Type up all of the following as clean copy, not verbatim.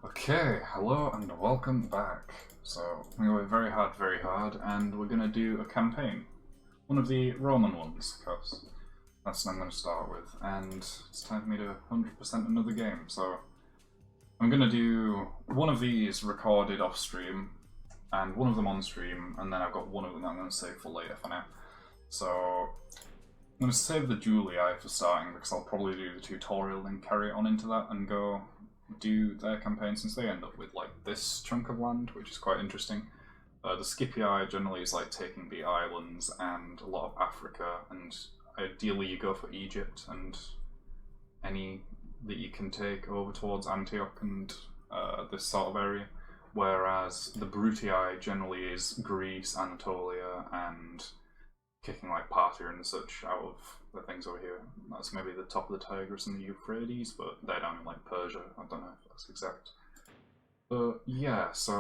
Okay, hello and welcome back. So, we're going very hard, and we're going to do a campaign. One of the Roman ones, because that's what I'm going to start with. And it's time for me to 100% another game, so I'm going to do one of these recorded off stream, and one of them on stream, and then I've got one of them that I'm going to save for later for now. So, I'm going to save the Julii for starting, because I'll probably do the tutorial and carry it on into that and go do their campaign, since they end up with like this chunk of land, which is quite interesting. The Scipii generally is like taking the islands and a lot of Africa, and ideally you go for Egypt and any that you can take over towards Antioch and this sort of area. Whereas the Brutii generally is Greece, Anatolia, and kicking like Parthia and such out of the things over here. That's maybe the top of the Tigris and the Euphrates, but they're down in like Persia. I don't know if that's exact. But yeah, so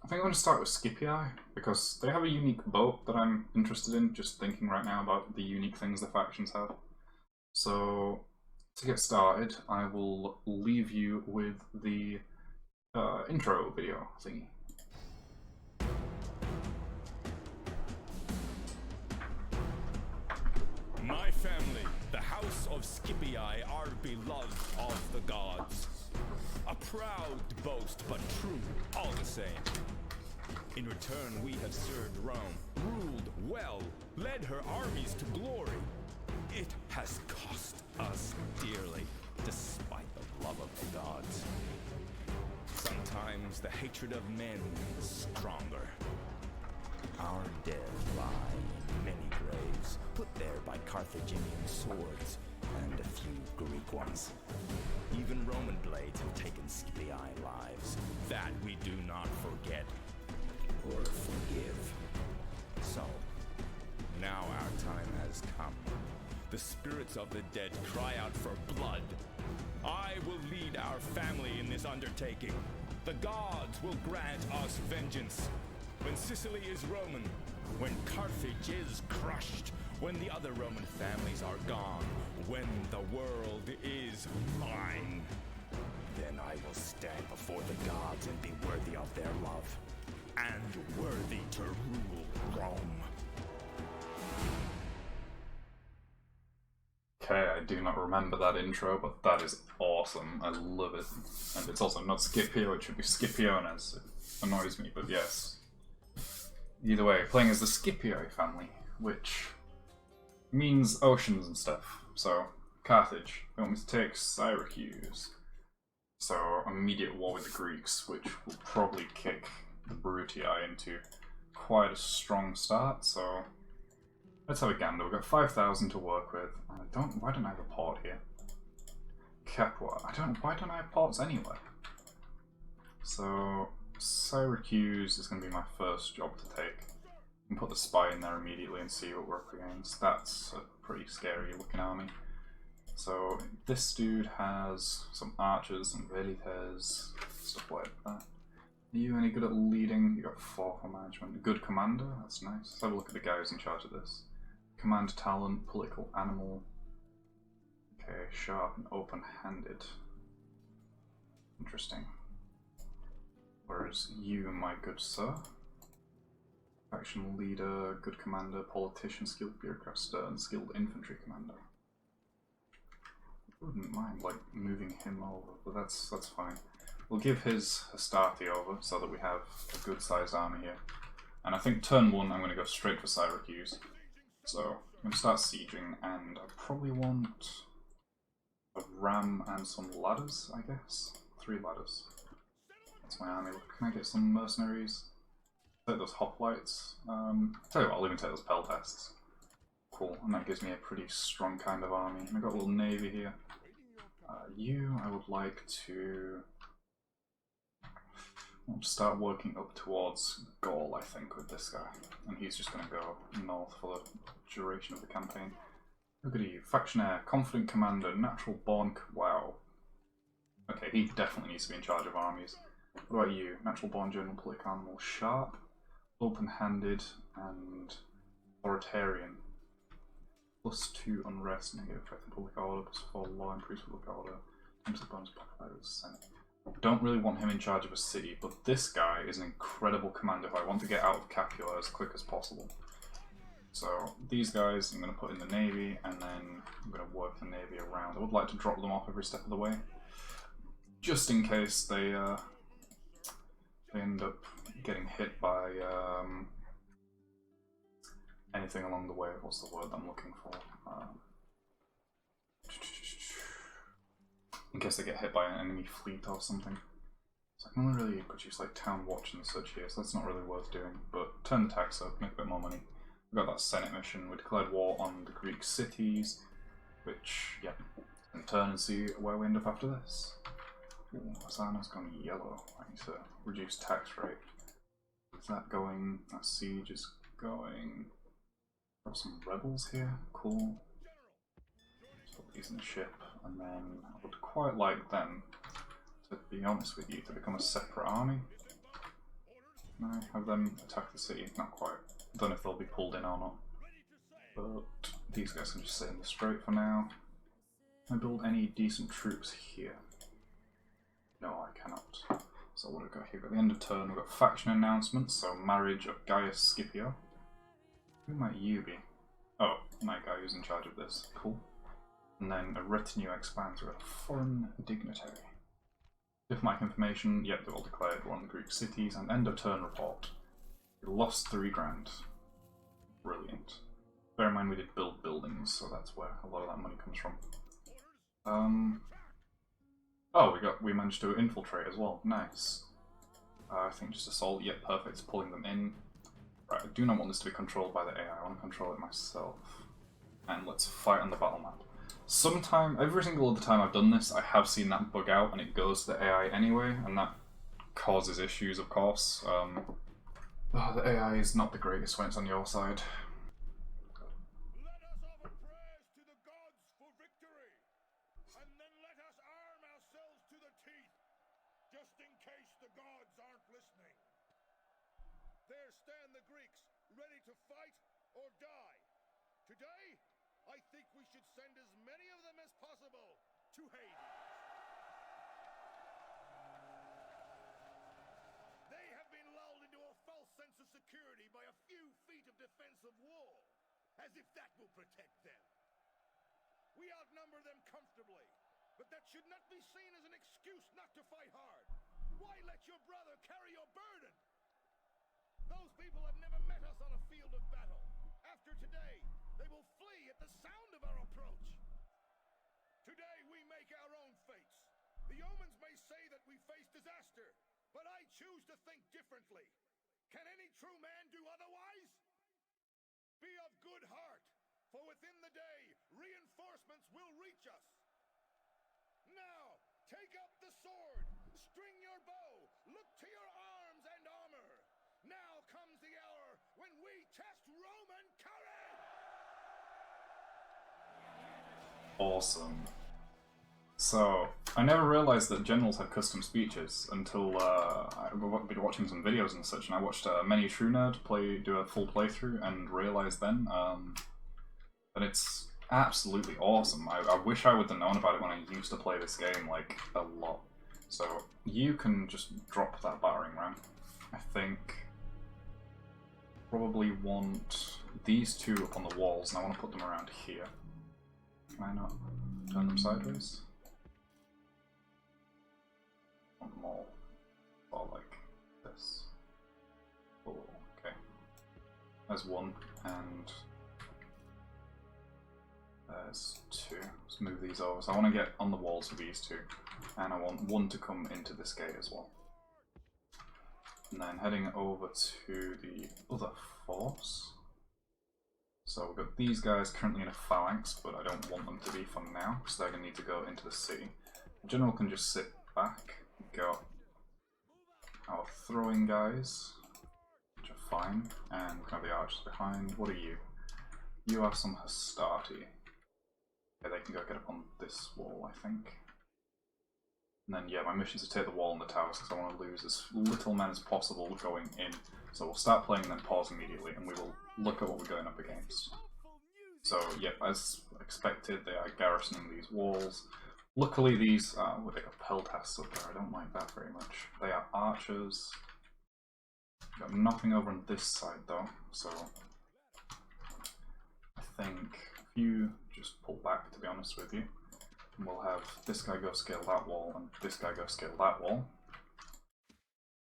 I think I'm going to start with Scipii, because they have a unique boat that I'm interested in, just thinking right now about the unique things the factions have. So to get started, I will leave you with the intro video thingy. My family, the House of Scipii, are beloved of the gods. A proud boast, but true all the same. In return, we have served Rome, ruled well, led her armies to glory. It has cost us dearly, despite the love of the gods. Sometimes the hatred of men is stronger. Our dead lie in many graves, put there by Carthaginian swords and a few Greek ones. Even Roman blades have taken Scipii lives. That we do not forget or forgive. So, now our time has come. The spirits of the dead cry out for blood. I will lead our family in this undertaking. The gods will grant us vengeance. When Sicily is Roman, when Carthage is crushed, when the other Roman families are gone, when the world is mine, then I will stand before the gods and be worthy of their love, and worthy to rule Rome. Okay, I do not remember that intro, but that is awesome. I love it. And it's also not Scipio, it should be Scipiones. It annoys me, but yes. Either way, playing as the Scipii family, which means oceans and stuff. So, Carthage, they want me to take Syracuse. So, immediate war with the Greeks, which will probably kick the Brutii into quite a strong start. So, let's have a gander. We've got 5,000 to work with. Why don't I have a port here? Capua. Why don't I have ports anywhere? So, Syracuse is going to be my first job to take. And put the spy in there immediately and see what we're up against. That's a pretty scary looking army. So this dude has some archers and velites, stuff like that. Are you any good at leading? You got 4 for management. A good commander? That's nice. Let's have a look at the guy who's in charge of this. Command talent, political animal. Okay, sharp and open-handed. Interesting. Whereas you, my good sir, faction leader, good commander, politician, skilled bureaucrat, stern, skilled infantry commander. I wouldn't mind like moving him over, but that's fine. We'll give his Hastati over so that we have a good sized army here. And I think turn 1 I'm going to go straight for Syracuse. So I'm going to start sieging, and I probably want a ram and some ladders, I guess. 3 ladders. That's my army. Can I get some mercenaries? Take those hoplites. Tell you what, I'll even take those peltasts. Cool, and that gives me a pretty strong kind of army. And I've got a little navy here. I would like to start working up towards Gaul, I think, with this guy. And he's just going to go north for the duration of the campaign. Look at you, factionaire, confident commander, natural born. Wow. Okay, he definitely needs to be in charge of armies. What about you? Natural born general, political animal, sharp, open-handed, and authoritarian. +2 unrest, negative effect on public order, +4 law, increased public order, bonus popular with the Senate. Don't really want him in charge of a city, but this guy is an incredible commander if I want to get out of Capua as quick as possible. So these guys I'm going to put in the navy, and then I'm going to work the navy around. I would like to drop them off every step of the way, just in case they end up getting hit by anything along the way. What's the word I'm looking for? In case they get hit by an enemy fleet or something. So I can only really produce like town watch and such here, so that's not really worth doing. But turn the tax up, make a bit more money. We've got that Senate mission. We declared war on the Greek cities, which, yeah, we can turn and see where we end up after this. Ooh, Asana's gone yellow. I need to reduce tax rate. Is that going? That siege is going. Got some rebels here. Cool. Put these in the ship, and then I would quite like them, to be honest with you, to become a separate army. Can I have them attack the city? Not quite. I don't know if they'll be pulled in or not. But these guys can just sit in the strait for now. Can I build any decent troops here? No, I cannot. So what have we got here? We've got the end of turn, we've got faction announcements, so marriage of Gaius Scipio. Who might you be? Oh, my guy who's in charge of this. Cool. And then a retinue expands, we've got a foreign dignitary. Diplomatic information, yep, they've all declared war on the Greek cities, and end of turn report. We lost 3 grand. Brilliant. Bear in mind we did build buildings, so that's where a lot of that money comes from. Oh, we managed to infiltrate as well. Nice. I think just assault. Yep, perfect. It's pulling them in. Right, I do not want this to be controlled by the AI. I want to control it myself. And let's fight on the battle map. Every single other time I've done this, I have seen that bug out and it goes to the AI anyway, and that causes issues, of course. The AI is not the greatest when it's on your side. Security by a few feet of defensive wall, as if that will protect them. We outnumber them comfortably, but that should not be seen as an excuse not to fight hard. Why let your brother carry your burden? Those people have never met us on a field of battle. After today, they will flee at the sound of our approach. Today we make our own fates. The omens may say that we face disaster, but I choose to think differently. Can any true man do otherwise? Be of good heart, for within the day, reinforcements will reach us. Now, take up the sword, string your bow, look to your arms and armor. Now comes the hour when we test Roman courage! Awesome. So, I never realised that generals had custom speeches until I've been watching some videos and such, and I watched Many True Nerd do a full playthrough and realised then that it's absolutely awesome. I wish I would have known about it when I used to play this game, like, a lot. So, you can just drop that battering ram. I think probably want these 2 up on the walls, and I want to put them around here. Can I not turn them sideways? More, or like this. Oh, okay. There's 1, and there's 2. Let's move these over. So I want to get on the walls for these 2, and I want 1 to come into this gate as well. And then heading over to the other force. So we've got these guys currently in a phalanx, but I don't want them to be for now, because they're going to need to go into the city. The general can just sit back. Got our throwing guys, which are fine, and we can have the archers behind. What are you? You are some Hastati. Yeah, they can go get up on this wall, I think. And then, yeah, my mission is to take the wall and the towers, because I want to lose as little men as possible going in. So we'll start playing and then pause immediately, and we will look at what we're going up against. So, yeah, as expected, they are garrisoning these walls. Luckily these are, well, they got peltasts up there, I don't like that very much. They are archers. Got nothing over on this side though, so I think if you just pull back, to be honest with you, and we'll have this guy go scale that wall and this guy go scale that wall.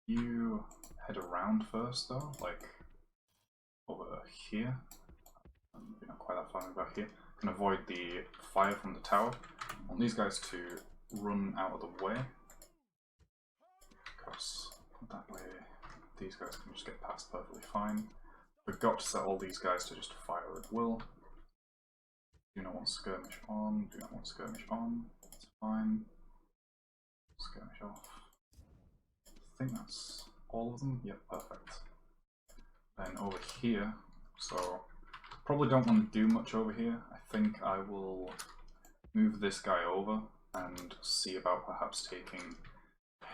You head around first though, like over here. You're not quite that far about here. You can avoid the fire from the tower. I want these guys to run out of the way, because that way these guys can just get past perfectly fine. We've got to set all these guys to just fire at will. Do not want skirmish on, do not want skirmish on, that's fine. Skirmish off. I think that's all of them, yep, perfect. Then over here, so probably don't want to do much over here. I think I will move this guy over and see about perhaps taking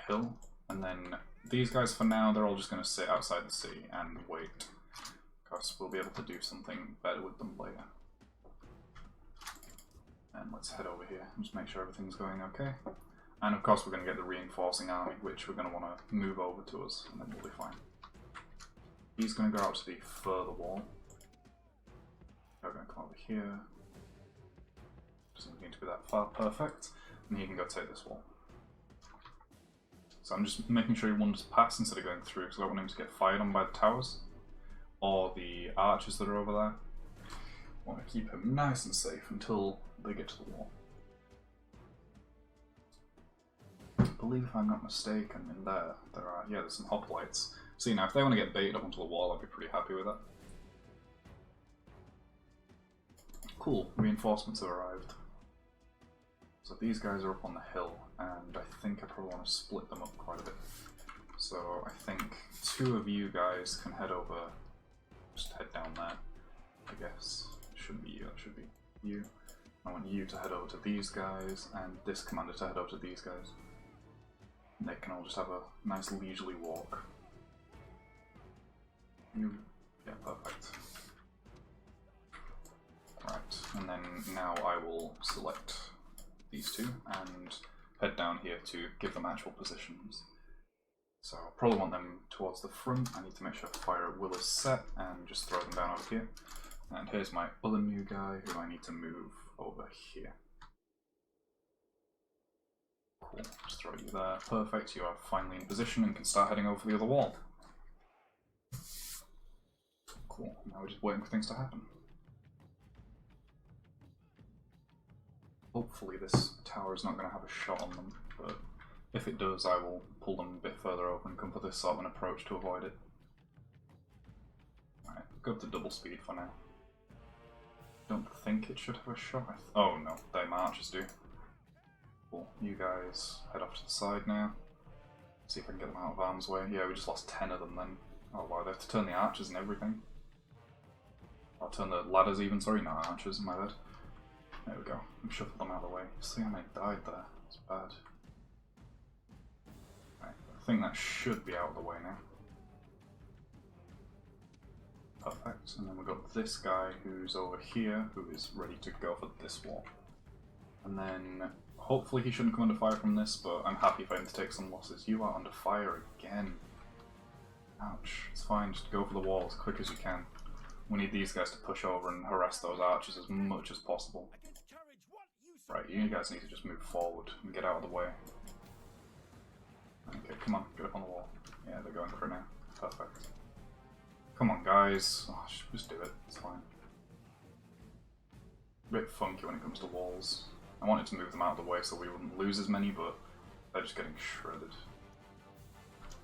hill, and then these guys for now, they're all just going to sit outside the city and wait, because we'll be able to do something better with them later. And let's head over here and just make sure everything's going okay. And of course we're going to get the reinforcing army, which we're going to want to move over to us, and then we'll be fine. He's going to go out to the further wall. We're going to come over here. Doesn't need to be that far, perfect. And he can go take this wall. So I'm just making sure he wanders past instead of going through, because I don't want him to get fired on by the towers or the archers that are over there. I want to keep him nice and safe until they get to the wall. I believe, if I'm not mistaken, in there are, yeah, there's some hoplites. See, now if they want to get baited up onto the wall, I'd be pretty happy with that. Cool, reinforcements have arrived. So these guys are up on the hill, and I think I probably want to split them up quite a bit. So I think two of you guys can head over, just head down there, I guess. It shouldn't be you, that should be you. I want you to head over to these guys, and this commander to head over to these guys. And they can all just have a nice leisurely walk. You, yeah, perfect. Right, and then now I will select these two and head down here to give them actual positions. So I'll probably want them towards the front. I need to make sure fire at will is set and just throw them down over here. And here's my other new guy who I need to move over here. Cool, just throw you there. Perfect, you are finally in position and can start heading over the other wall. Cool, now we're just waiting for things to happen. Hopefully this tower is not going to have a shot on them, but if it does, I will pull them a bit further over and come for this sort of an approach to avoid it. Alright, go up to double speed for now. Don't think it should have a shot. Oh no, they marchers do. Cool, you guys head off to the side now. See if I can get them out of harm's way. Yeah, we just lost 10 of them then. Oh wow, they have to turn the archers and everything. I'll turn the ladders even, sorry, not archers, my bad. There we go, and shuffle them out of the way. See how many died there, it's bad. Right, I think that should be out of the way now. Perfect, and then we've got this guy who's over here, who is ready to go for this wall. And then, hopefully he shouldn't come under fire from this, but I'm happy for him to take some losses. You are under fire again. Ouch, it's fine, just go for the wall as quick as you can. We need these guys to push over and harass those archers as much as possible. Right, you guys need to just move forward and get out of the way. Okay, come on, get up on the wall. Yeah, they're going for it now. Perfect. Come on, guys. Oh, just do it, it's fine. A bit funky when it comes to walls. I wanted to move them out of the way so we wouldn't lose as many, but they're just getting shredded.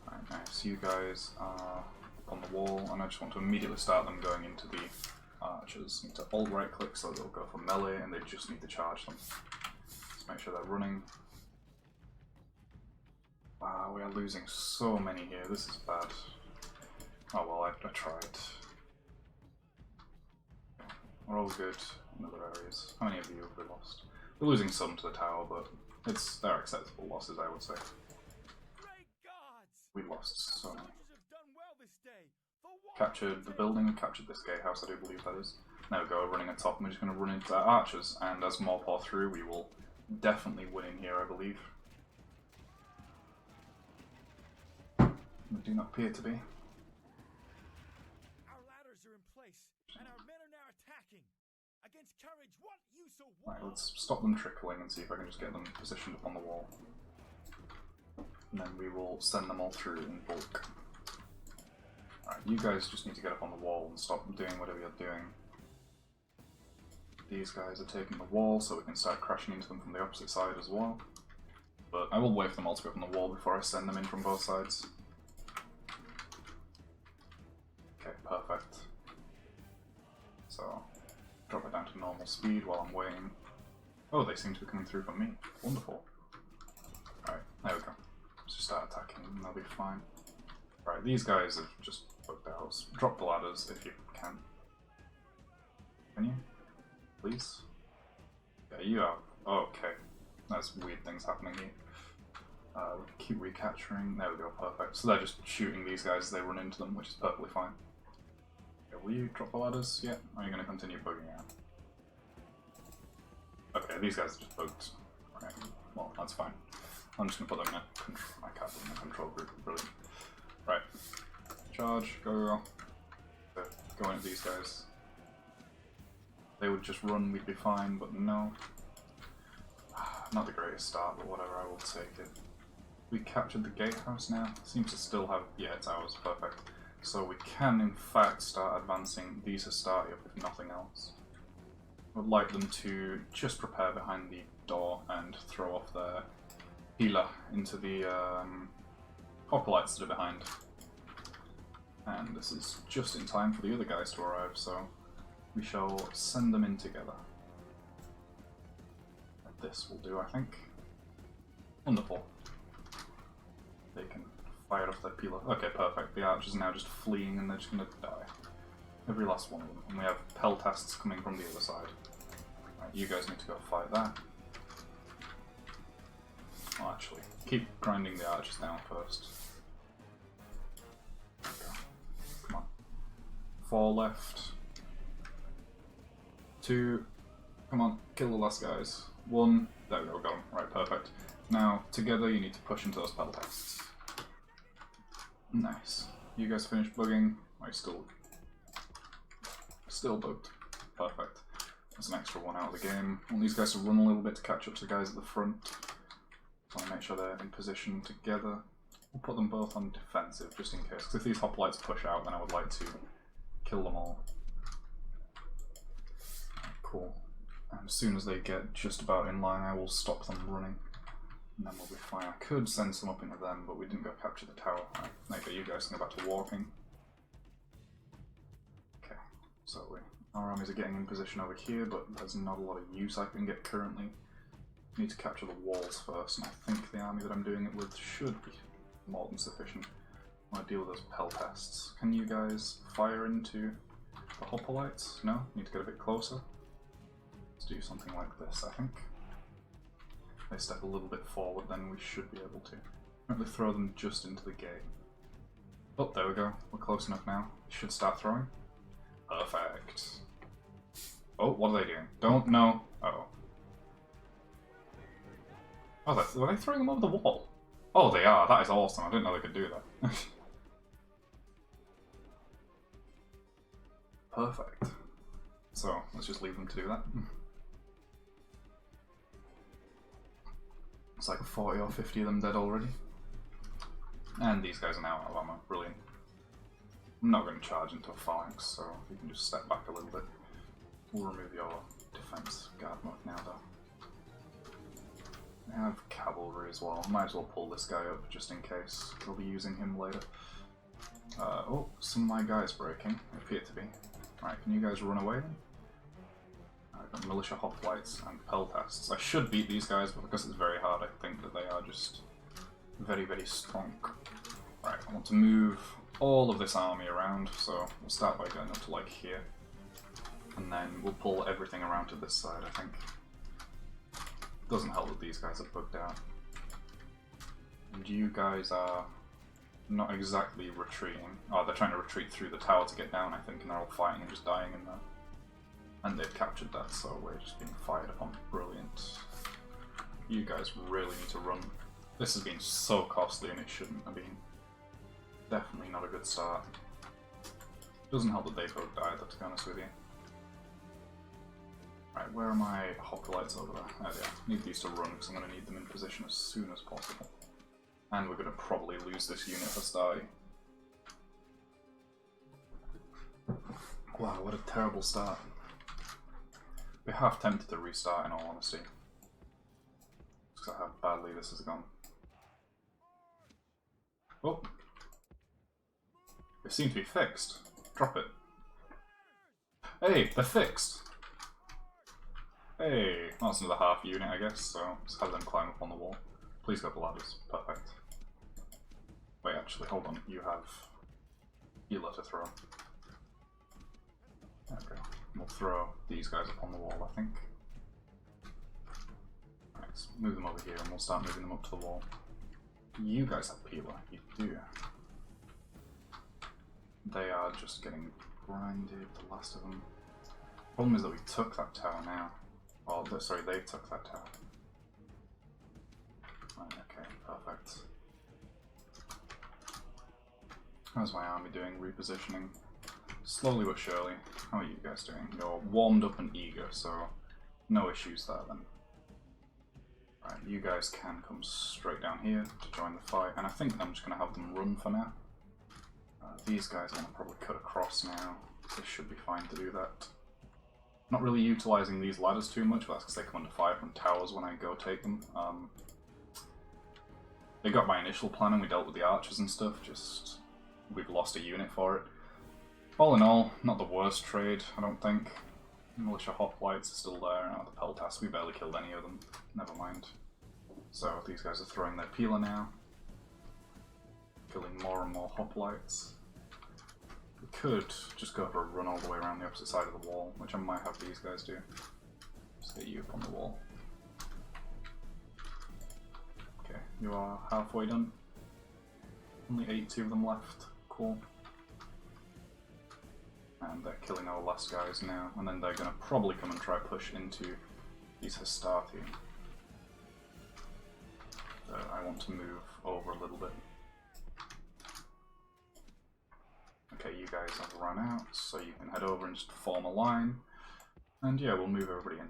Alright, nice. You guys are up on the wall, and I just want to immediately start them going into the archers. Need to alt right click so they'll go for melee, and they just need to charge them. Let's make sure they're running. Wow, we are losing so many here. This is bad. Oh well, I tried. We're all good in other areas. How many of you have we lost? We're losing some to the tower, but they're acceptable losses, I would say. We lost so many. Captured the building, captured this gatehouse, I do believe that is. Now we go, running on top, and we're just going to run into our archers, and as more pour through, we will definitely winning here, I believe. They do not appear to be. Our ladders are in place, and our men are now attacking. Against courage, what use of war? Right, let's stop them trickling and see if I can just get them positioned up on the wall. And then we will send them all through in bulk. Alright, you guys just need to get up on the wall and stop doing whatever you're doing. These guys are taking the wall, so we can start crashing into them from the opposite side as well. But I will wait for them all to go up on the wall before I send them in from both sides. Okay, perfect. So, drop it down to normal speed while I'm waiting. Oh, they seem to be coming through from me. Wonderful. Alright, there we go. Let's just start attacking and they'll be fine. Right, these guys have just bugged out. Drop the ladders if you can. Can you? Please? Yeah, you are. Oh, okay. There's weird things happening here. We can keep recapturing. There we go, perfect. So they're just shooting these guys as they run into them, which is perfectly fine. Okay, will you drop the ladders? Yeah? Or are you going to continue bugging out? Okay, these guys are just bugged. Right, well, that's fine. I'm just going to put them in a control. I can't put them in a control group. Brilliant. Right. Charge. Go. Go into these guys. They would just run, we'd be fine, but no. Not the greatest start, but whatever, I will take it. We captured the gatehouse now. Seems to still have, yeah, it's ours, perfect. So we can, in fact, start advancing. These are starting up, if nothing else. I would like them to just prepare behind the door and throw off their healer into the hoplites that are behind. And this is just in time for the other guys to arrive, so we shall send them in together. This will do, I think. Wonderful. They can fire off their peeler. Okay, perfect. The archers are now just fleeing and they're just going to die. Every last one of them. And we have peltasts coming from the other side. Right, you guys need to go fight that. Well, actually, keep grinding the archers down first. Okay. Come on. 4 left. 2. Come on, kill the last guys. 1. There we go, got him. Right, perfect. Now, together you need to push into those peltasts. Nice. You guys finished bugging? Are you still bugged? Perfect. That's an extra 1 out of the game. I want these guys to run a little bit to catch up to the guys at the front. So I make sure they're in position together. We'll put them both on defensive, just in case. Because if these hoplites push out, then I would like to kill them all. Cool. And as soon as they get just about in line, I will stop them running. And then we'll be fine. I could send some up into them, but we didn't go capture the tower. Right, maybe you guys can go back to walking. Okay, so our armies are getting in position over here, but there's not a lot of use I can get currently. I need to capture the walls first, and I think the army that I'm doing it with should be more than sufficient. I want to deal with those peltasts. Can you guys fire into the hoplites? No? Need to get a bit closer? Let's do something like this, I think. If they step a little bit forward, then we should be able to. Currently throw them just into the gate. Oh, there we go. We're close enough now. Should start throwing. Perfect. Oh, what are they doing? Don't know. Uh-oh. Oh, were they throwing them over the wall? Oh, they are. That is awesome. I didn't know they could do that. Perfect. So, let's just leave them to do that. It's like 40 or 50 of them dead already. And these guys are now out of ammo. Brilliant. I'm not going to charge into a phalanx, so you can just step back a little bit. We'll remove your defense guard mode now, though. I have cavalry as well. Might as well pull this guy up just in case. We'll be using him later. Oh, some of my guys breaking. Appear to be. Right, can you guys run away then? I've got militia hoplites and peltasts. I should beat these guys, but because it's very hard, I think that they are just very, very strong. Right, I want to move all of this army around, so we'll start by going up to like here. And then we'll pull everything around to this side, I think. Doesn't help that these guys are bugged out. And you guys are not exactly retreating. Oh, they're trying to retreat through the tower to get down, I think, and they're all fighting and just dying in there. And they've captured that, so we're just being fired upon. Brilliant. You guys really need to run. This has been so costly and it shouldn't have been. Definitely not a good start. Doesn't help that they both died, to be honest with you. Right, where are my hoplites over there? There they are. Need these to run because I'm going to need them in position as soon as possible. And we're going to probably lose this unit for starting. Wow, what a terrible start. We're half tempted to restart in all honesty. Because of how badly this has gone. Oh! They seem to be fixed. Drop it. Hey, they're fixed! Hey, that's another half unit I guess, so just have them climb up on the wall. Please go up the ladders. Perfect. Wait, actually, hold on. You have healer to throw. There we go. We'll throw these guys up on the wall, I think. Right, let's move them over here and we'll start moving them up to the wall. You guys have peeler. You do. They are just getting grinded, the last of them. Problem is that we took that tower now. Well, sorry, they took that tower. Right, okay, perfect. How's my army doing? Repositioning. Slowly but surely. How are you guys doing? You're warmed up and eager, so no issues there then. Right, you guys can come straight down here to join the fight, and I think I'm just going to have them run for now. These guys are going to probably cut across now. They should be fine to do that. Not really utilising these ladders too much, but that's because they come under fire from towers when I go take them. They got my initial plan and we dealt with the archers and stuff, just we've lost a unit for it. All in all, not the worst trade, I don't think. Militia hoplites are still there, and the peltas, we barely killed any of them. Never mind. So these guys are throwing their peeler now. Killing more and more hoplites. We could just go for a run all the way around the opposite side of the wall, which I might have these guys do. Just get you up on the wall. Okay, you are halfway done. Only 82 of them left. Cool. And they're killing our last guys now, and then they're going to probably come and try push into these Hastati. So I want to move over a little bit. Okay, you guys have run out, so you can head over and just form a line. And yeah, we'll move everybody in.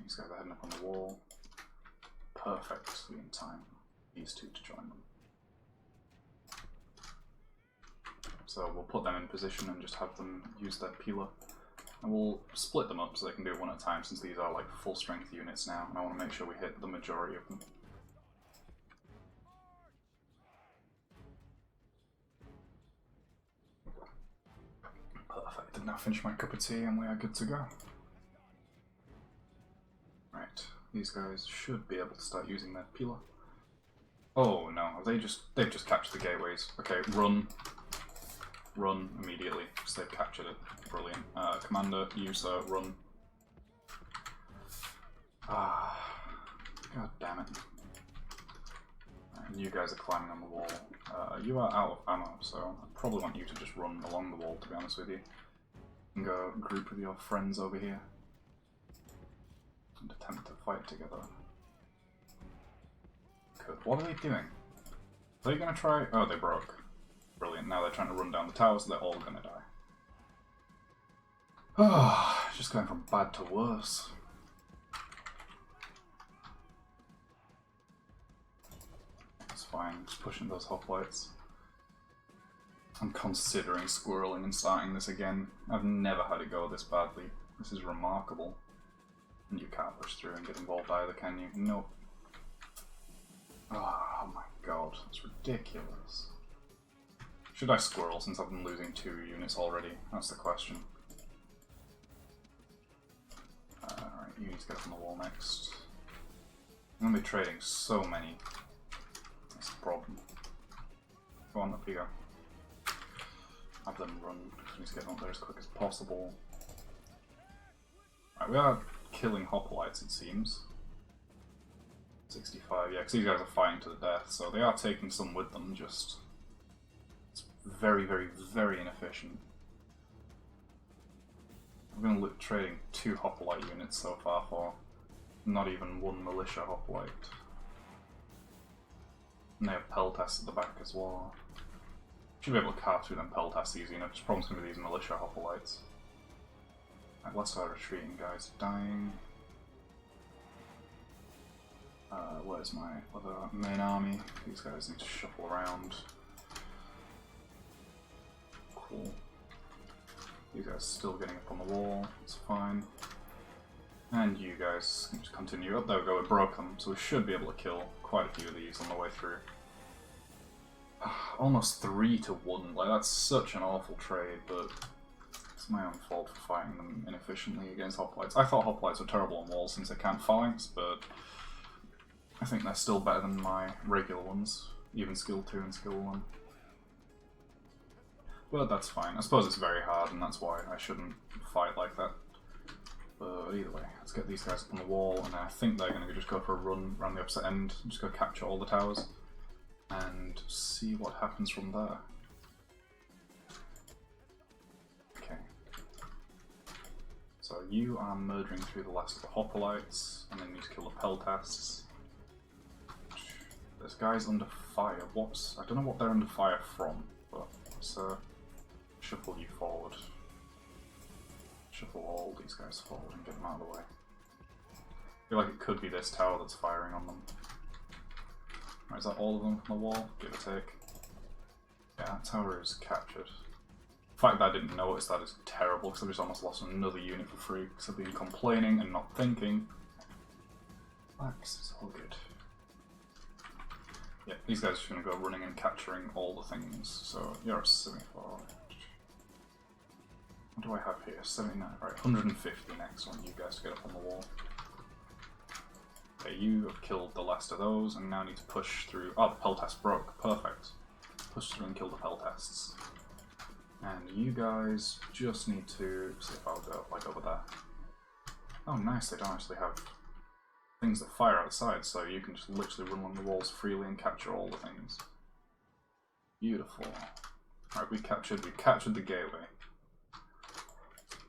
These guys are heading up on the wall. Perfectly in time. These two to join them. So we'll put them in position and just have them use their peeler. And we'll split them up so they can do it one at a time, since these are like full strength units now, and I want to make sure we hit the majority of them. Perfect, and now finish my cup of tea and we are good to go. Right, these guys should be able to start using their peeler. Oh no, they've just captured the gateways. Okay, run. Run immediately, because they've captured it. Brilliant. Commander, you sir, run. Ah, god damn it. And you guys are climbing on the wall. You are out of ammo, so I probably want you to just run along the wall, to be honest with you. And go group with your friends over here. And attempt to fight together. Good. What are they doing? Are they gonna try? Oh, they broke. Brilliant, now they're trying to run down the tower, so they're all gonna die. Ah, just going from bad to worse. It's fine, just pushing those hoplites. I'm considering squirreling and starting this again. I've never had it go this badly. This is remarkable. And you can't push through and get involved either, can you? Nope. Oh my god, that's ridiculous. Should I squirrel since I've been losing 2 units already? That's the question. Alright, you need to get up on the wall next. I'm going to be trading so many. That's the problem. Go on, up you go. Have them run. I need to get them up there as quick as possible. Right, we are killing hoplites, it seems. 65, yeah, because these guys are fighting to the death, so they are taking some with them, just... very, very, very inefficient. I'm going to look trading 2 hoplite units so far for not even one militia hoplite. And they have peltasts at the back as well. Should be able to carve through them peltasts easy enough. Just problem's gonna be these militia hoplites. Right, let's start retreating, guys. Dying. Where's my other main army? These guys need to shuffle around. Cool. These guys still getting up on the wall, it's fine. And you guys can just continue. Up there we go, we broke them, so we should be able to kill quite a few of these on the way through. Almost 3 to 1, like that's such an awful trade, but it's my own fault for fighting them inefficiently against hoplites. I thought hoplites were terrible on walls since they can't phalanx, but I think they're still better than my regular ones, even skill 2 and skill 1. But that's fine. I suppose it's very hard, and that's why I shouldn't fight like that. But either way, let's get these guys up on the wall, and I think they're going to just go for a run around the opposite end, just go capture all the towers, and see what happens from there. Okay. So you are murdering through the last of the hoplites, and then you need to kill the peltasts. There's guys under fire. I don't know what they're under fire from, but let's shuffle you forward. Shuffle all these guys forward and get them out of the way. I feel like it could be this tower that's firing on them. Right, is that all of them from the wall? Give or take. Yeah, that tower is captured. The fact that I didn't notice that is terrible, because I've just almost lost another unit for free, because I've been complaining and not thinking. Relax, it's all good. Yeah, these guys are just going to go running and capturing all the things, so you're at 74. What do I have here? 79, right, 150 next one, you guys get up on the wall. Okay, you have killed the last of those, and now need to push through. Oh, the peltast broke, perfect. Push through and kill the peltasts. And you guys just need to see if I'll go, like, over there. Oh nice, they don't actually have things that fire outside, so you can just literally run along the walls freely and capture all the things. Beautiful. Alright, we captured the gateway.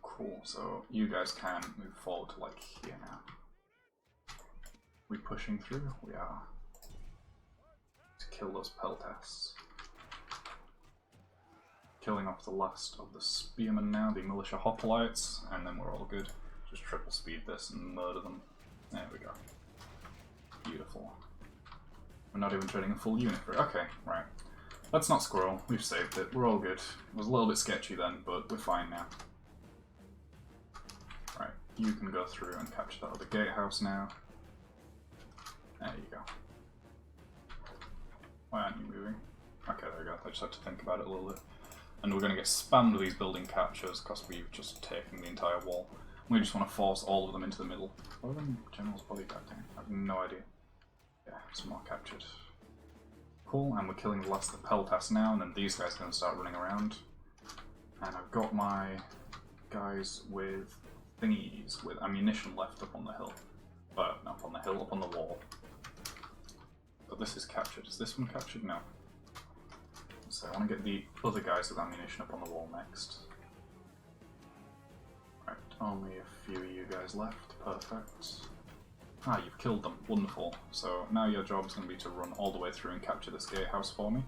Cool, so you guys can move forward to like here now. We pushing through? We are. To kill those peltasts. Killing off the last of the spearmen now, the militia hoplites, and then we're all good. Just triple speed this and murder them. There we go. Beautiful. We're not even trading a full unit for it. Okay, right. Let's not squirrel. We've saved it. We're all good. It was a little bit sketchy then, but we're fine now. Right, you can go through and capture that other gatehouse now. There you go. Why aren't you moving? Okay, there we go. I just had to think about it a little bit. And we're going to get spammed with these building captures because we've just taken the entire wall. We just want to force all of them into the middle. What are them generals bodyguarding? I have no idea. Yeah, some more captured. Cool, and we're killing the last of the peltasts now, and then these guys are going to start running around. And I've got my guys with thingies, with ammunition left up on the hill. Not up on the hill, up on the wall. But this is captured. Is this one captured? No. So I want to get the other guys with ammunition up on the wall next. Right, only a few of you guys left. Perfect. Ah, you've killed them. Wonderful. So now your job is going to be to run all the way through and capture this gatehouse for me.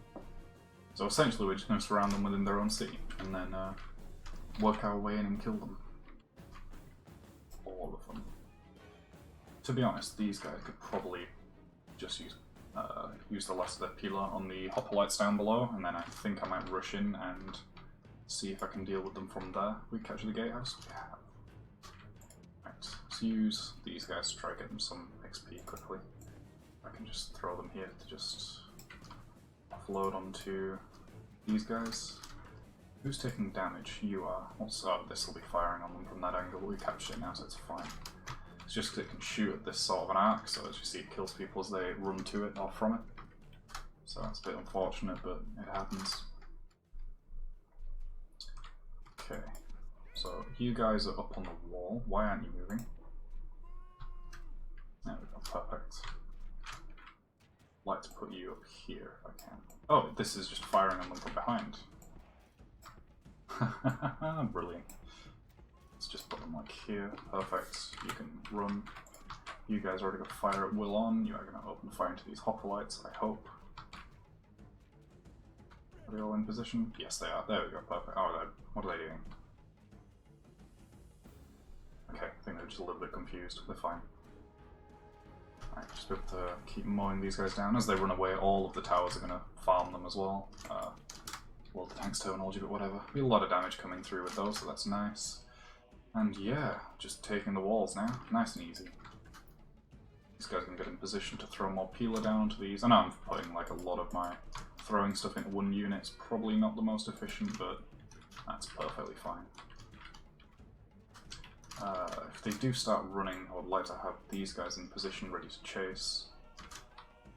So essentially we're just going to surround them within their own city and then work our way in and kill them. All of them. To be honest, these guys could probably just use the last of their pillar on the hoplites down below, and then I think I might rush in and see if I can deal with them from there. We capture the gatehouse? Yeah. Right, let's use these guys to try to get them some XP quickly. I can just throw them here to just offload onto these guys. Who's taking damage? You are. Also, this will be firing on them from that angle. We captured it now, so it's fine. It's just because it can shoot at this sort of an arc, so as you see it kills people as they run to it or from it. So that's a bit unfortunate, but it happens. Okay, so you guys are up on the wall. Why aren't you moving? There we go, perfect. I'd like to put you up here if I can. Oh, this is just firing on them from behind. Brilliant. Let's just put them like here. Perfect. You can run. You guys already got fire at will on. You are going to open fire into these hoplites, I hope. Are they all in position? Yes, they are. There we go. Perfect. Oh, what are they doing? Okay, I think they're just a little bit confused. They're fine. Alright, just be able to keep mowing these guys down. As they run away, all of the towers are going to farm them as well. Well, the tank's terminology, but whatever. Be a lot of damage coming through with those, so that's nice. And yeah, just taking the walls now. Nice and easy. These guys are going to get in position to throw more peeler down onto these. I know I'm putting like a lot of my throwing stuff into one unit. It's probably not the most efficient, but that's perfectly fine. If they do start running, I would like to have these guys in position ready to chase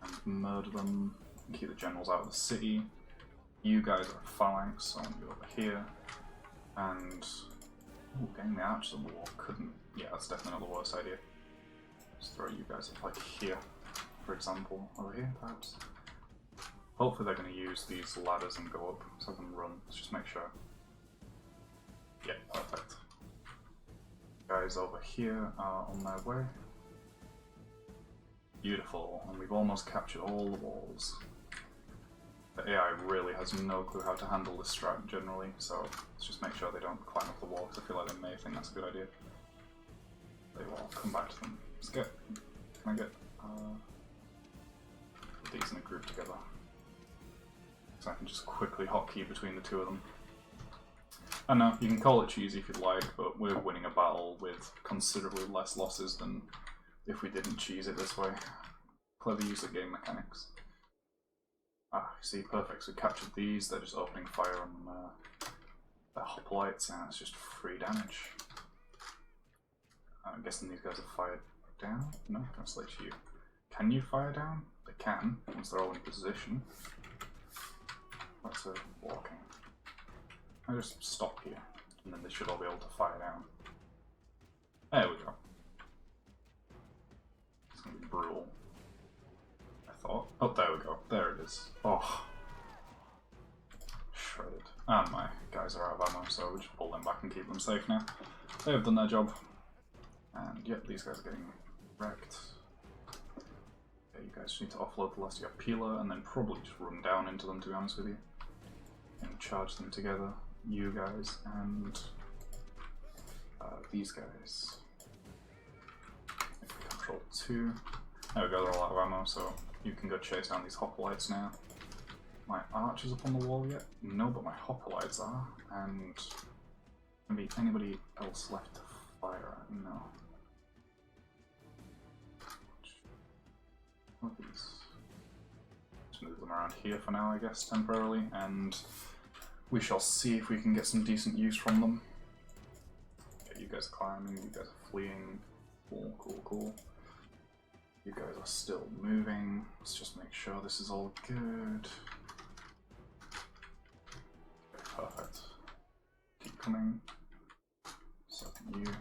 and murder them and keep the generals out of the city. You guys are a phalanx, so I'm going to go over here and getting the archers on the wall couldn't. Yeah, that's definitely not the worst idea. Just throw you guys up like here, for example, over here perhaps. Hopefully they're going to use these ladders and go up so I can run. Let's just make sure. Yeah, perfect. Guys over here are on their way. Beautiful, and we've almost captured all the walls. The AI really has no clue how to handle this strat generally, so let's just make sure they don't climb up the wall, because I feel like they may think that's a good idea. They will come back to them. Can I get these in a group together? So I can just quickly hotkey between the two of them. I know, you can call it cheesy if you'd like, but we're winning a battle with considerably less losses than if we didn't cheese it this way. Clever use of game mechanics. Ah, see, perfect. So we captured these, they're just opening fire on their hoplites, and it's just free damage. I'm guessing these guys are fired down? No, don't select you. Can you fire down? They can, once they're all in position. That's a walking. I just stop here, and then they should all be able to fire down. There we go. It's gonna be brutal, I thought. Oh, there we go. There it is. Oh. Shredded. And my guys are out of ammo, so we just pull them back and keep them safe now. They have done their job. And yep, these guys are getting wrecked. Okay, you guys need to offload the last of your peeler, and then probably just run down into them, to be honest with you. And charge them together. You guys and these guys. Control 2. There we go, they're all out of ammo, so you can go chase down these hoplites now. My archers up on the wall yet? No, but my hoplites are, and maybe anybody else left to fire at? No. What are these? Just move them around here for now, I guess, temporarily, and we shall see if we can get some decent use from them. Okay, you guys are climbing, you guys are fleeing. Cool, cool, cool. You guys are still moving. Let's just make sure this is all good. Okay, perfect. Keep coming. So can you.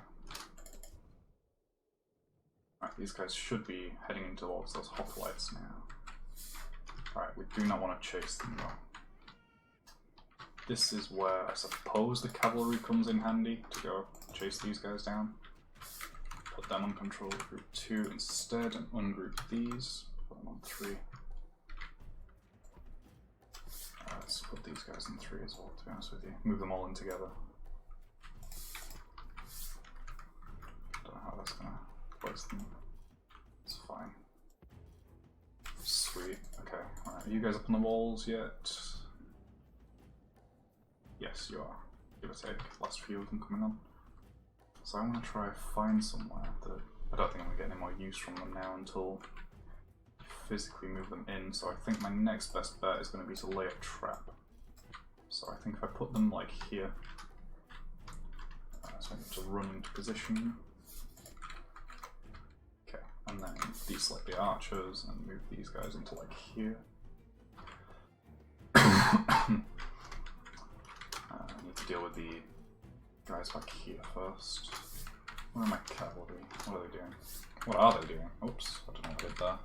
Alright, these guys should be heading into towards those hoplites now. Alright, we do not want to chase them though. This is where I suppose the cavalry comes in handy to go chase these guys down. Put them on control group 2 instead and ungroup these. Put them on 3. Let's put these guys in 3 as well, to be honest with you. Move them all in together. Don't know how that's gonna place them. It's fine. Sweet. Okay. Alright, are you guys up on the walls yet? Yes, you are. Give or take. Last few of them coming on. So I want to try find somewhere that I don't think I'm going to get any more use from them now until I physically move them in. So I think my next best bet is going to be to lay a trap. So I think if I put them like here, so I need to run into position. Okay, and then deselect the archers and move these guys into like here. I need to deal with the guys back here first. Where are my cavalry? What are they doing? What are they doing? Oops, I don't know what I did there.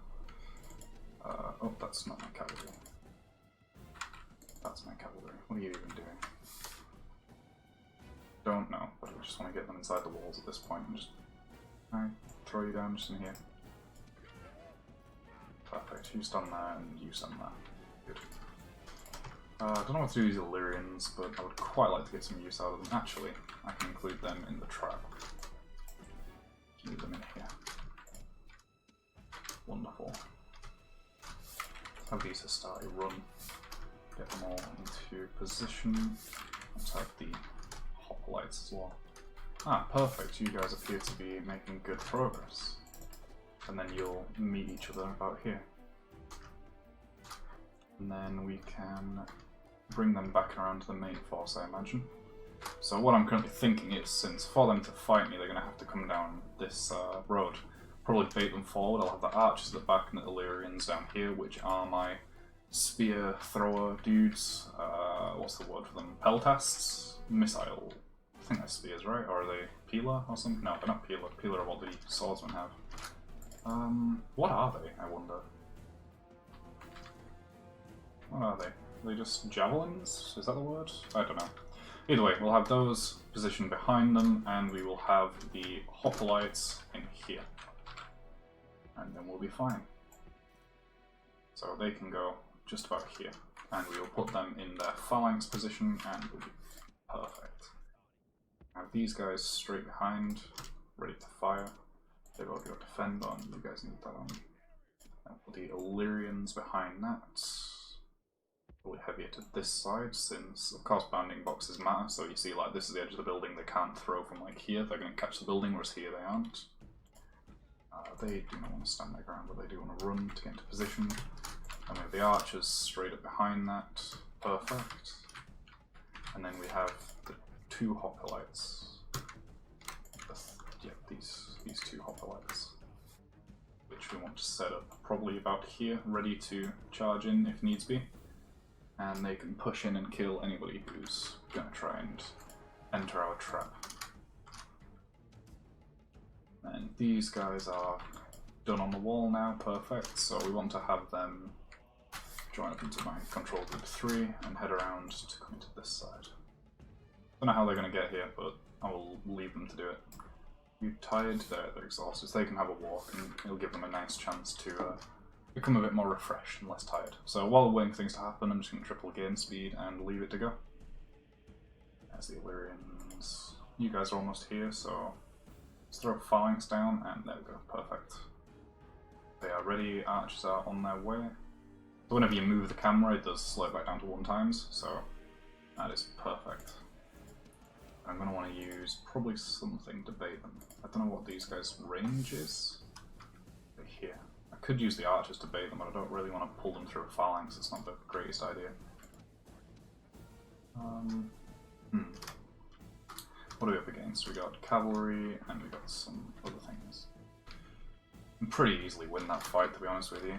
Oh, that's not my cavalry. That's my cavalry. What are you even doing? Don't know, but I just want to get them inside the walls at this point and just throw you down just in here. Perfect. You stand there and you stand there. Good. I don't know what to do with these Illyrians, but I would quite like to get some use out of them. Actually, I can include them in the trap. Move them in here. Wonderful. Let's have these start a run. Get them all into position. Let's have the hoplites as well. Ah, perfect. You guys appear to be making good progress. And then you'll meet each other about here. And then we can bring them back around to the main force, I imagine. So what I'm currently thinking is, since for them to fight me, they're going to have to come down this road. Probably bait them forward. I'll have the archers at the back and the Illyrians down here, which are my spear thrower dudes. What's the word for them? Peltasts? Missile. I think they're spears, right? Or are they peeler or something? No, they're not peeler. Peeler are what the swordsmen have. What are they, I wonder? What are they? Are they just javelins? Is that the word? I don't know. Either way, we'll have those positioned behind them, and we will have the hoplites in here. And then we'll be fine. So they can go just about here. And we will put them in their phalanx position, and we'll be perfect. Have these guys straight behind, ready to fire. They will go defend on. You guys need that on. And put the Illyrians behind that. Probably heavier to this side, since of course bounding boxes matter. So you see, like, this is the edge of the building. They can't throw from like here. They're going to catch the building, whereas here they aren't. They do not want to stand their ground, but they do want to run to get into position. And we have the archers straight up behind that. Perfect. And then we have the two hoplites. Yeah, these two hoplites, which we want to set up probably about here, ready to charge in if needs be. And they can push in and kill anybody who's going to try and enter our trap. And these guys are done on the wall now, perfect. So we want to have them join up into my control group 3 and head around to come into this side. Don't know how they're going to get here, but I will leave them to do it. You tired? They're exhausted, so they can have a walk, and it'll give them a nice chance to become a bit more refreshed and less tired. So while we're waiting for things to happen, I'm just going to triple game speed and leave it to go. There's the Illyrians. You guys are almost here, so let's throw phalanx down, and there we go, perfect. They are ready, archers are on their way. So whenever you move the camera, it does slow it back down to 1 times, so that is perfect. I'm going to want to use probably something to bait them. I don't know what these guys' range is. They're here. I could use the archers to bait them, but I don't really want to pull them through a phalanx. It's not the greatest idea. What are we up against? We got cavalry, and we got some other things. I can pretty easily win that fight, to be honest with you.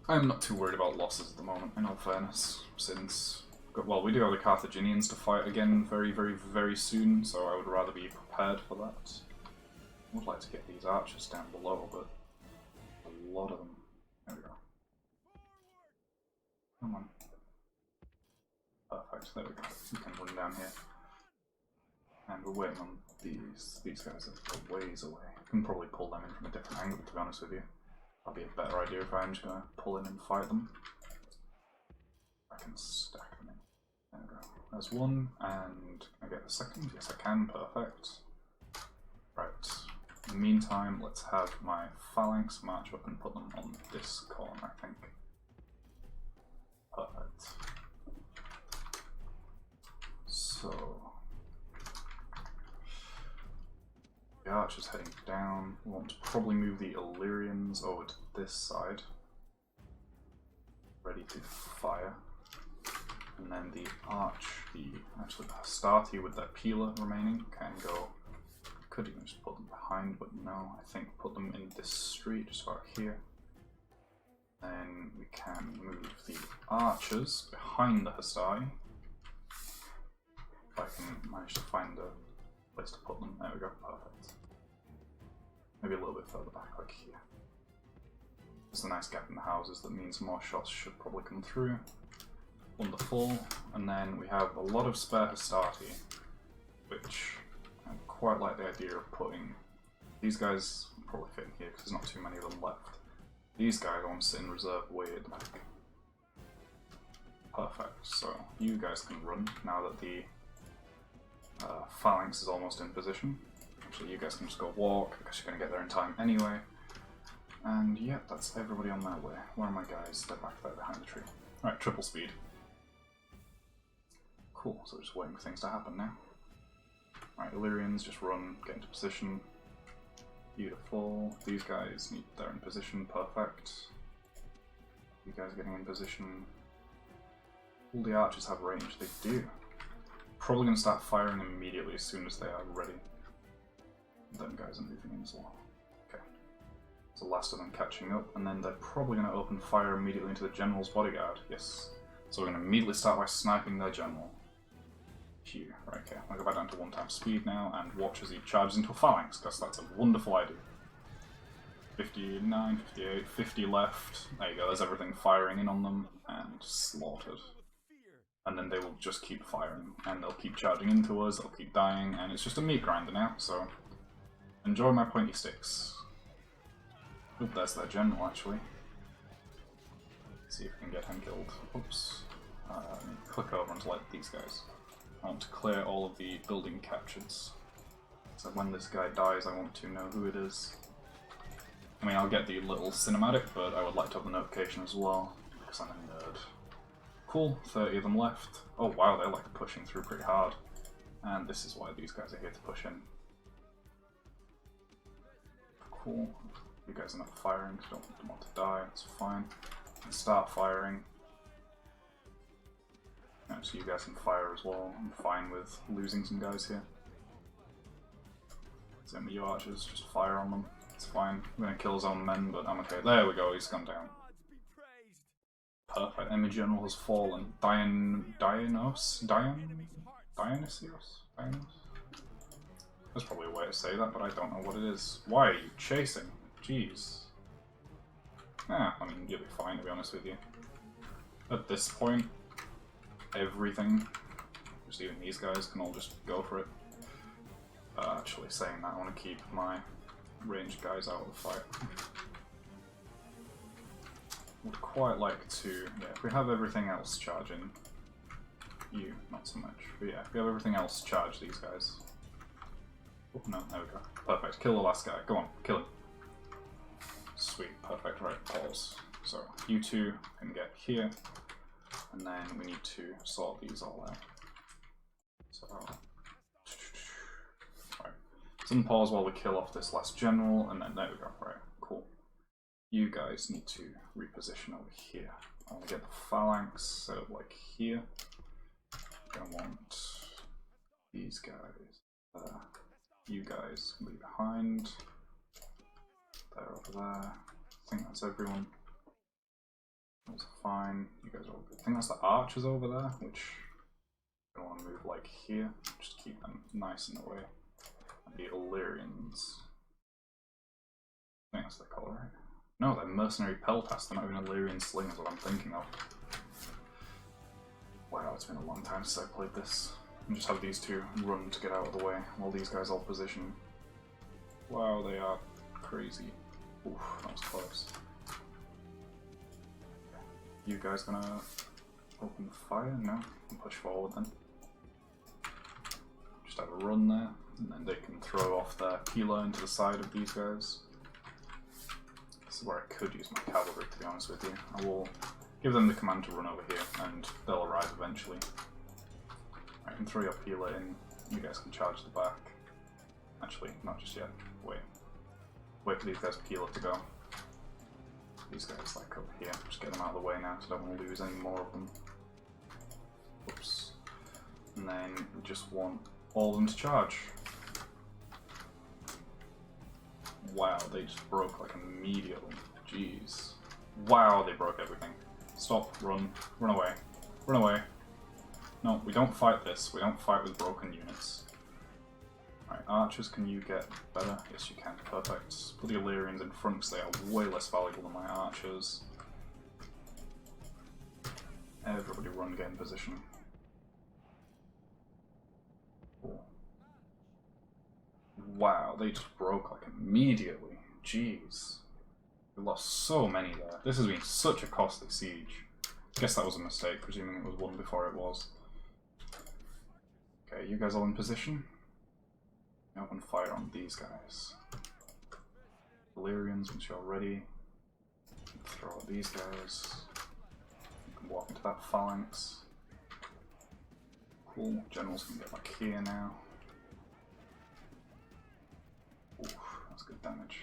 I'm not too worried about losses at the moment, in all fairness, since, well, we do have the Carthaginians to fight again very soon, so I would rather be prepared for that. I would like to get these archers down below, but a lot of them. There we go. Come on. Perfect, there we go. We can run down here. And we're waiting on these guys are ways away. I can probably pull them in from a different angle, to be honest with you. That'd be a better idea if I'm just going to pull in and fight them. I can stack them in. There we go. There's one, and can I get the second? Yes, I can. Perfect. Right. In the meantime, let's have my phalanx march up and put them on this corner, I think. Perfect. So the archer's heading down. We want to probably move the Illyrians over to this side, ready to fire. And then the actually the Hastati with their peeler remaining can go. Could even just put them behind, but no, I think put them in this street, just about here. Then we can move the archers behind the Hastati. If I can manage to find a place to put them. There we go, perfect. Maybe a little bit further back, like here. There's a nice gap in the houses that means more shots should probably come through. Wonderful. And then we have a lot of spare Hastati, which I quite like the idea of putting These guys probably fit in here because there's not too many of them left. These guys I want to sit in reserve way at the back. Perfect, so you guys can run now that the phalanx is almost in position. Actually, you guys can just go walk because you're going to get there in time anyway. And yeah, that's everybody on their way. Where are my guys? They're back there behind the tree. Right, triple speed. Cool, so we're just waiting for things to happen now. Right, Illyrians, just run, get into position. Beautiful. These guys, they're in position, perfect. You guys are getting in position. All the archers have range, they do. Probably going to start firing immediately as soon as they are ready. Them guys are moving in as well. Okay. So last of them catching up, and then they're probably going to open fire immediately into the general's bodyguard. Yes. So we're going to immediately start by sniping their general. Phew. Right, okay. I'll go back down to 1 times speed now and watch as he charges into a phalanx, because that's a wonderful idea. 59, 58, 50 left. There you go, there's everything firing in on them and slaughtered. And then they will just keep firing, and they'll keep charging into us, they'll keep dying, and it's just a meat grinder now, so enjoy my pointy sticks. Oop, there's their general actually. Let's see if we can get him killed. Oops. Click over and select these guys. I want to clear all of the building captures. So when this guy dies, I want to know who it is. I mean, I'll get the little cinematic, but I would like to have the notification as well, because I'm a nerd. Cool, 30 of them left. Oh wow, they're like pushing through pretty hard. And this is why these guys are here to push in. Cool. You guys are not firing, so don't want to die, that's fine. And start firing. Yeah, so you guys can fire as well. I'm fine with losing some guys here. Same with you archers, just fire on them. It's fine. I'm gonna kill his own men, but I'm okay. There we go, he's gone down. Perfect. Enemy general has fallen. Dionysios? There's probably a way to say that, but I don't know what it is. Why are you chasing? Jeez. I mean, you'll be fine, to be honest with you. At this point, everything, just even these guys, can all just go for it. Actually, saying that, I want to keep my ranged guys out of the fight. Would quite like to, yeah, if we have everything else charging, you, not so much, but yeah, if we have everything else charge these guys. Oh no, there we go. Perfect, kill the last guy, go on, kill him. Sweet, perfect, right, pause. So, you two can get here, and then we need to sort these all out. So, right, some pause while we kill off this last general, and then there we go, right, cool. You guys need to reposition over here. I want to get the phalanx set up like here. I want these guys. You guys can be behind. They're over there. I think that's everyone. That's fine. You guys are all good. I think that's the archers over there, which I want to move like here. Just keep them nice in the way. And the Illyrians. I think that's the colour, right? No, they're mercenary peltasts, they're not even Illyrian slingers, what I'm thinking of. Wow, it's been a long time since I played this. And just have these two run to get out of the way while these guys all position. Wow, they are crazy. Oof, that was close. You guys gonna open fire? No? Push forward then. Just have a run there, and then they can throw off their peeler into the side of these guys. This is where I could use my cavalry, to be honest with you. I will give them the command to run over here, and they'll arrive eventually. I can throw your peeler in, you guys can charge the back. Actually, not just yet. Wait. Wait for these guys' peeler to go. These guys, like, over here. Just get them out of the way now, so I don't want to lose any more of them. Oops. And then we just want all of them to charge. Wow, they just broke like immediately. Jeez. Wow, they broke everything. Stop, run, run away. Run away. No, we don't fight this. We don't fight with broken units. Alright, archers, can you get better? Yes, you can. Perfect. Put the Illyrians in front because they are way less valuable than my archers. Everybody run, get in position. Cool. wow, they just broke like immediately. Jeez. We lost so many there. This has been such a costly siege. I guess that was a mistake, presuming it was won before it was. Okay, you guys all in position? Open fire on these guys. Valyrians, once you're ready. Throw at these guys. You can walk into that phalanx. Cool, generals can get back here now. Oof, that's good damage.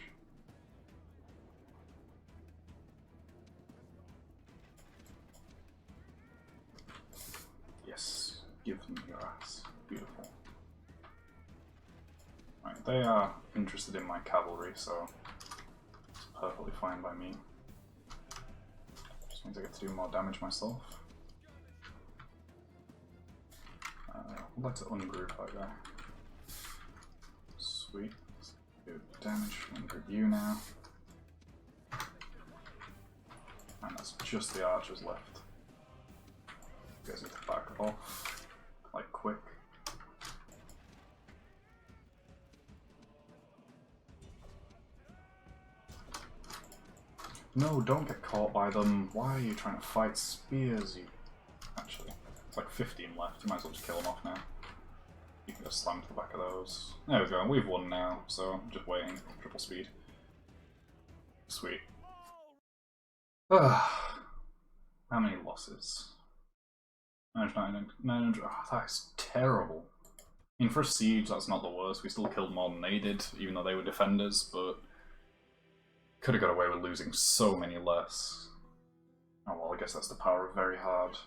Yes, give them your ass. Beautiful. Right, they are interested in my cavalry, so it's perfectly fine by me. Just means I get to do more damage myself. I'd like to ungroup that guy. Sweet. Let's do damage. Ungroup you now. And that's just the archers left. You guys need to back off. Like, quick. No, don't get caught by them. Why are you trying to fight spears? You actually, it's like 15 left. You might as well just kill them off now. You can just slam to the back of those. There we go. We've won now, so I'm just waiting. Triple speed. Sweet. How many losses? 900. Oh, that is terrible. I mean, for a siege, that's not the worst. We still killed more than they did, even though they were defenders, but could have got away with losing so many less. Oh well, I guess that's the power of very hard.